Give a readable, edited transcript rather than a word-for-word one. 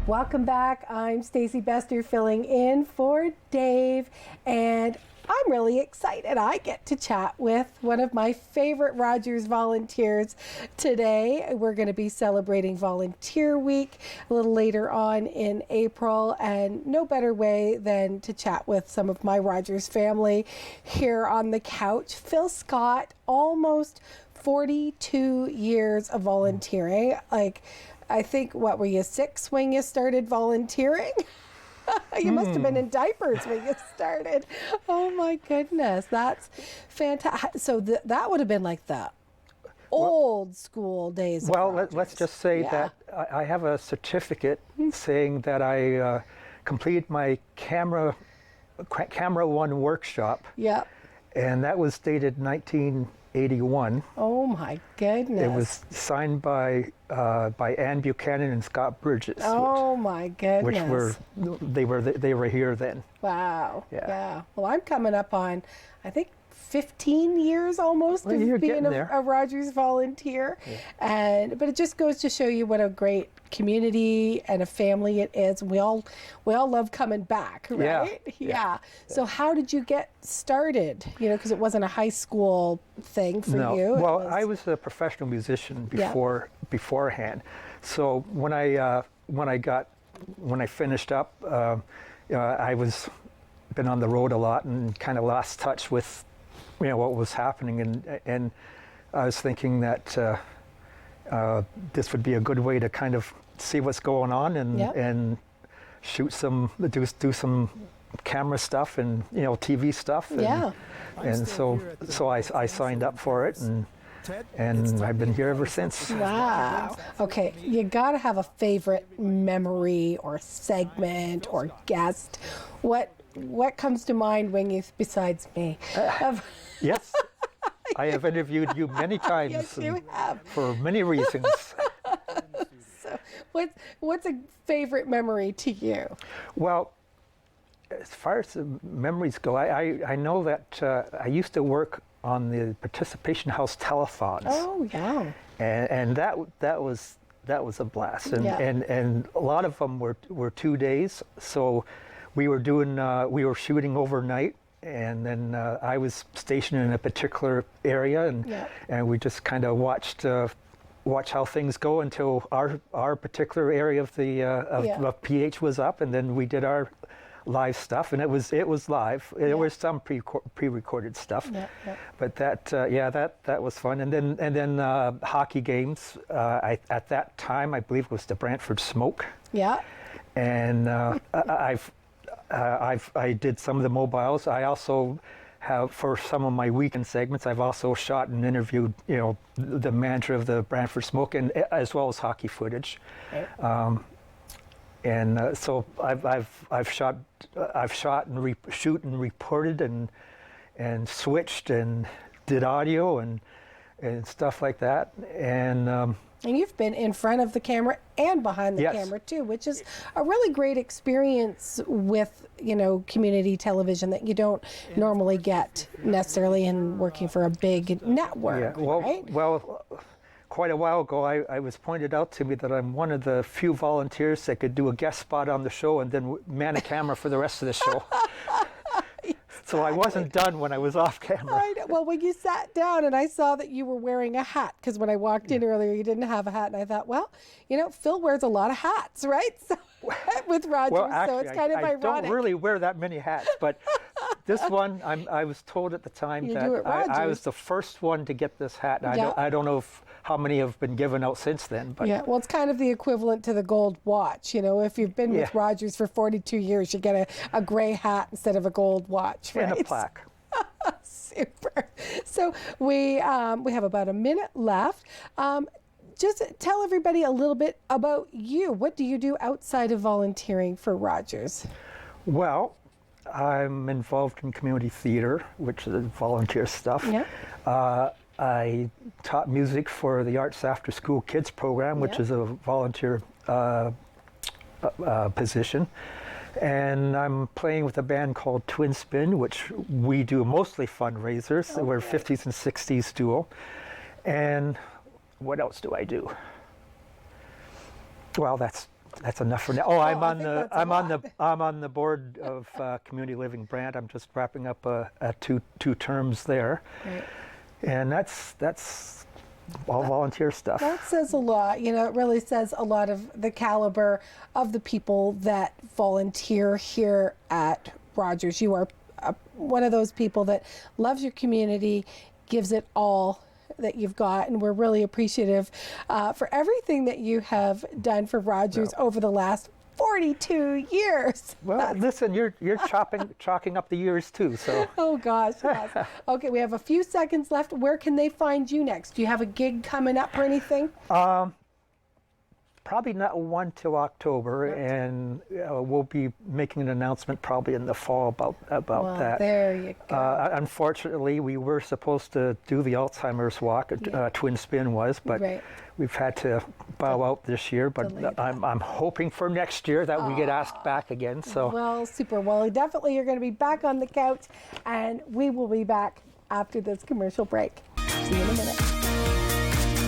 Welcome back. I'm Stacey Bester filling in for Dave, and I'm really excited. I get to chat with one of my favorite Rogers volunteers today. We're going to be celebrating Volunteer Week a little later on in April, and no better way than to chat with some of my Rogers family here on the couch. Phil Scott, almost 42 years of volunteering. I think, what were you, 6 when you started volunteering? You must have been in diapers when you started. Oh my goodness, that's fantastic. So that would have been like the old school days. Well, let's just say that I have a certificate saying that I completed my camera 1 workshop. Yep. And that was dated 1981. Oh my goodness. It was signed by Ann Buchanan and Scott Bridges. Oh my goodness. They were here then. Wow. Yeah. Well, I'm coming up on, I think, 15 years almost of being a Rogers volunteer. Yeah. But it just goes to show you what a great community and a family it is. We all love coming back, right? Yeah. So how did you get started? Because it wasn't a high school thing for you. Well, I was a professional musician beforehand. So when I finished up, I was been on the road a lot and kind of lost touch with what was happening, and I was thinking that this would be a good way to kind of see what's going on and shoot do some camera stuff and TV stuff. And so I signed up for it, and I've been here ever since. Wow. Okay, you got to have a favorite memory or segment or guest. What comes to mind when you, besides me? Yes, I have interviewed you many times. Yes, you have. For many reasons. So, what's a favorite memory to you? Well, as far as the memories go, I know that I used to work on the Participation House telethons. Oh yeah. And that was a blast. And a lot of them were 2 days. So we were shooting overnight. And then I was stationed in a particular area, and we just kind of watch how things go until our particular area of the of PH was up, and then we did our live stuff, and it was live. There was some pre-recorded stuff, but that was fun. And then hockey games. At that time, I believe it was the Brantford Smoke. Yeah. And I did some of the mobiles. I also have, for some of my weekend segments, I've also shot and interviewed, the manager of the Brantford Smoke, and as well as hockey footage. Right. So I've shot and shoot and reported and switched and did audio and stuff like that. And you've been in front of the camera and behind the camera too, which is a really great experience with, community television that you don't normally get necessarily in working for a big network. Yeah. Right? Well, quite a while ago, I was pointed out to me that I'm one of the few volunteers that could do a guest spot on the show and then man a camera for the rest of the show. So I wasn't done when I was off camera. Right. Well, when you sat down and I saw that you were wearing a hat, because when I walked in earlier, you didn't have a hat, and I thought, well, Phil wears a lot of hats, right? So, with Rogers, well, actually, so it's kind of ironic. I don't really wear that many hats, but this one, I was told at the time that I was the first one to get this hat. I don't know how many have been given out since then. But well, it's kind of the equivalent to the gold watch. If you've been with Rogers for 42 years, you get a gray hat instead of a gold watch, right? And a plaque. Super. So we have about a minute left. Just tell everybody a little bit about you. What do you do outside of volunteering for Rogers? Well, I'm involved in community theater, which is volunteer stuff. Yeah. I taught music for the Arts After School Kids program, which is a volunteer position. And I'm playing with a band called Twin Spin, which we do mostly fundraisers. Okay. We're a 50s and 60s duo. And what else do I do? Well, that's That's enough for now. Oh, I'm on the board of Community Living Brant. I'm just wrapping up two terms there, right. And that's all volunteer stuff. That says a lot. You know, it really says a lot of the caliber of the people that volunteer here at Rogers. You are one of those people that loves your community, gives it all that you've got, and we're really appreciative for everything that you have done for Rogers over the last 42 years. Well, listen, you're chalking up the years too, so. Oh gosh, yes. Okay, we have a few seconds left. Where can they find you next? Do you have a gig coming up or anything? Probably not one till October, and we'll be making an announcement probably in the fall about well, that. There you go. Unfortunately, we were supposed to do the Alzheimer's walk. Twin Spin was, but we've had to bow out this year. But I'm hoping for next year that we get asked back again. So well, super. Well, definitely you're going to be back on the couch, and we will be back after this commercial break. See you in a minute.